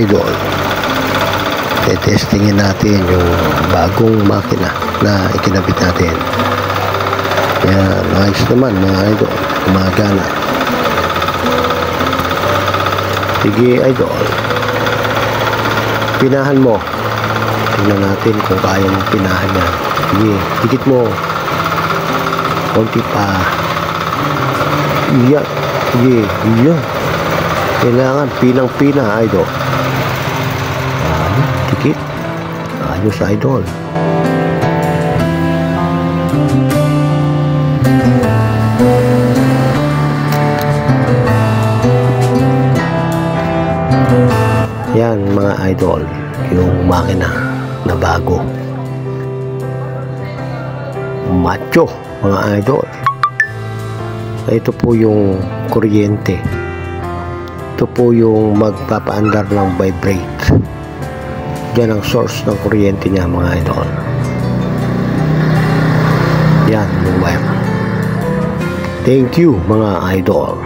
idol, testingin natin yung bagong makina na ikinabit natin. Yan, ayos naman mga idol, gumagana. Sige idol, pinahan mo. Tingnan natin kung kaya mong pinahan yan. Sige, dikit mo. Konti pa. Iya. Sige, iya. Kailangan pinang-pina, idol. Dikit. Ayos, idol. Yan, mga idol. Yung makina na bago. Macho, mga idol. Ito po yung kuryente. Ito po yung magpapaandar ng vibrate. Yan ang source ng kuryente niya, mga idol. Yan yung wire. Thank you, mga idol.